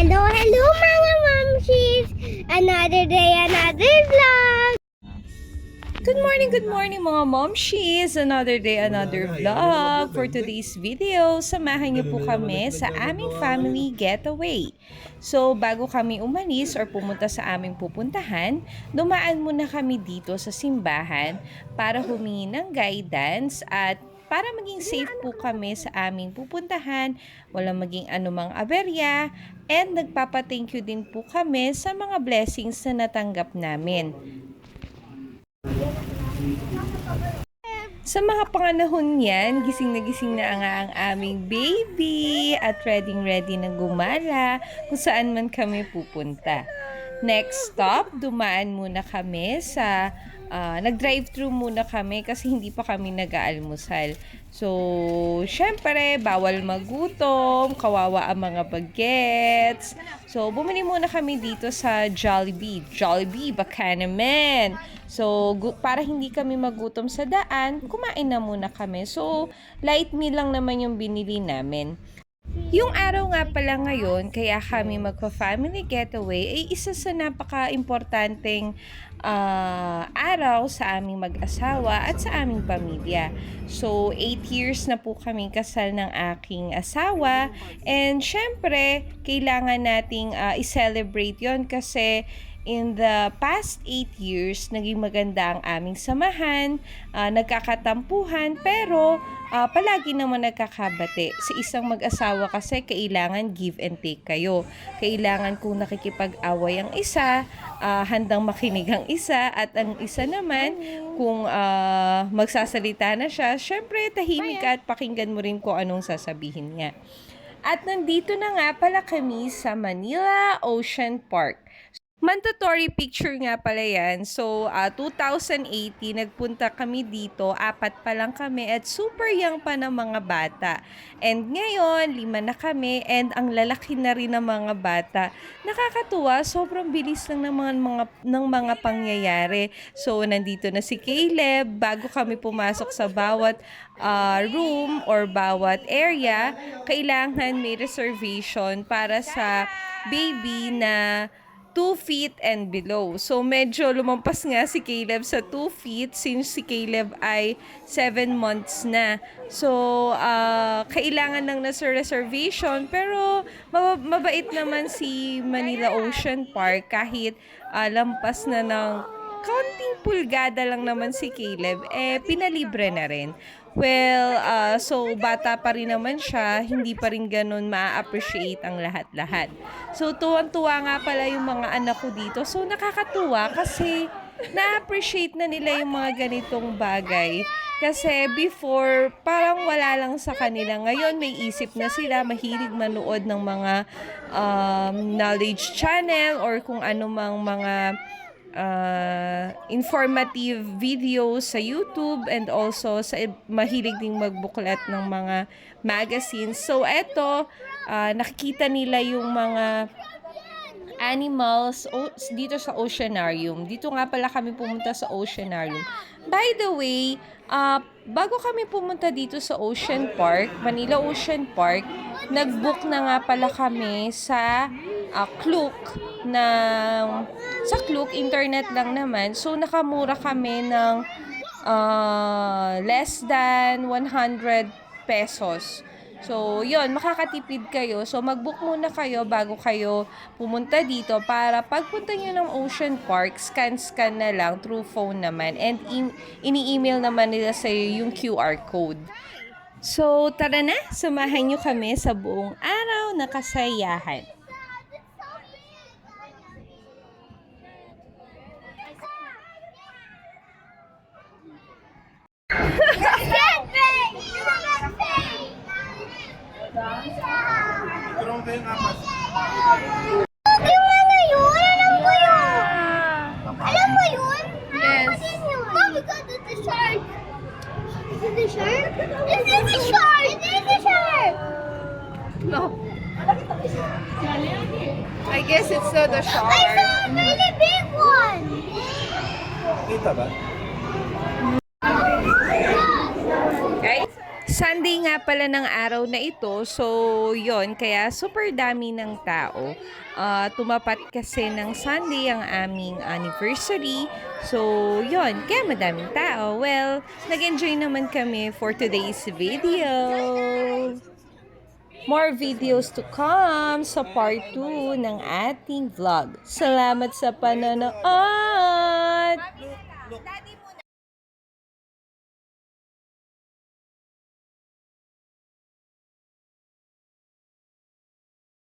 Hello, hello mga mamshis! Another day, another vlog! Good morning mga momshies! Another day, another vlog. For today's video, samahan niyo po kami sa aming family getaway. So, bago kami umalis or pumunta sa aming pupuntahan, dumaan muna kami dito sa simbahan para humingi ng guidance at para maging safe po kami sa aming pupuntahan, walang maging anumang aberya, and nagpapa-thank you din po kami sa mga blessings na natanggap namin. Sa mga panganahon yan, gising na ang aming baby at ready na gumala kung saan man kami pupunta. Next stop, dumaan muna kami sa nag-drive-thru muna kami kasi hindi pa kami nag-aalmusal. So, syempre, bawal magutom, kawawa ang mga bagets. So, bumili muna kami dito sa Jollibee. Jollibee, baka naman. So, para hindi kami magutom sa daan, kumain na muna kami. So, light meal lang naman yung binili namin. Yung araw nga pala ngayon, kaya kami magpa-family getaway, ay isa sa napaka-importanteng araw sa aming mag-asawa at sa aming pamilya. So, 8 years na po kami kasal ng aking asawa. And syempre, kailangan nating i-celebrate yon kasi in the past 8 years, naging maganda ang aming samahan, nagkakatampuhan, pero palagi naman nagkakabate. Sa isang mag-asawa kasi, kailangan give and take kayo. Kailangan kung nakikipag-away ang isa, handang makinig ang isa, at ang isa naman, kung magsasalita na siya, syempre tahimik ka at pakinggan mo rin kung anong sasabihin niya. At nandito na nga pala kami sa Manila Ocean Park. Mandatory picture nga pala yan. So, 2018, nagpunta kami dito. 4 pa lang kami at super young pa ng mga bata. And ngayon, 5 na kami and ang lalaki na rin ng mga bata. Nakakatuwa, sobrang bilis lang ng mga pangyayari. So, nandito na si Caleb. Bago kami pumasok sa bawat room or bawat area, kailangan may reservation para sa baby na 2 feet and below. So, medyo lumampas nga si Caleb sa 2 feet since si Caleb ay 7 months na. So, kailangan lang na sa reservation. Pero, mabait naman si Manila Ocean Park kahit lampas na ng kaunting pulgada lang naman si Caleb, pinalibre na rin. Well, so bata pa rin naman siya, hindi pa rin ganun ma-appreciate ang lahat-lahat. So, tuwang-tuwa nga pala yung mga anak ko dito. So, nakakatuwa kasi na-appreciate na nila yung mga ganitong bagay. Kasi before, parang wala lang sa kanila. Ngayon, may isip na sila, mahilig manood ng mga knowledge channel or kung anumang mga informative videos sa YouTube and also sa mahilig ding magbuklat ng mga magazines. So, eto, nakikita nila yung mga animals dito sa Oceanarium. Dito nga pala kami pumunta sa Oceanarium. By the way, bago kami pumunta dito sa Ocean Park, Manila Ocean Park, nag-book na nga pala kami sa Klook sa Klook, internet lang naman. So, nakamura kami ng less than 100 pesos. So, yun, makakatipid kayo. So, mag-book muna kayo bago kayo pumunta dito para pagpunta nyo ng Ocean Park, scan na lang through phone naman. And ini-email naman nila sa'yo yung QR code. So, tara na, samahan nyo kami sa buong araw na kasayahan. Alam mo yun? Yes. Oh my God, it's a shark! Is it a shark? Is it a shark? It is a shark! No. I guess it's not a I shark. saw a really big one! Kita ba? Guys, Sunday Sunday nga pala ng araw na ito. So, yon kaya super dami ng tao. Tumapat kasi ng Sunday ang aming anniversary. So, yon kaya madaming tao. Well, nag-enjoy naman kami for today's video. More videos to come sa part 2 ng ating vlog. Salamat sa panonood! Daddy,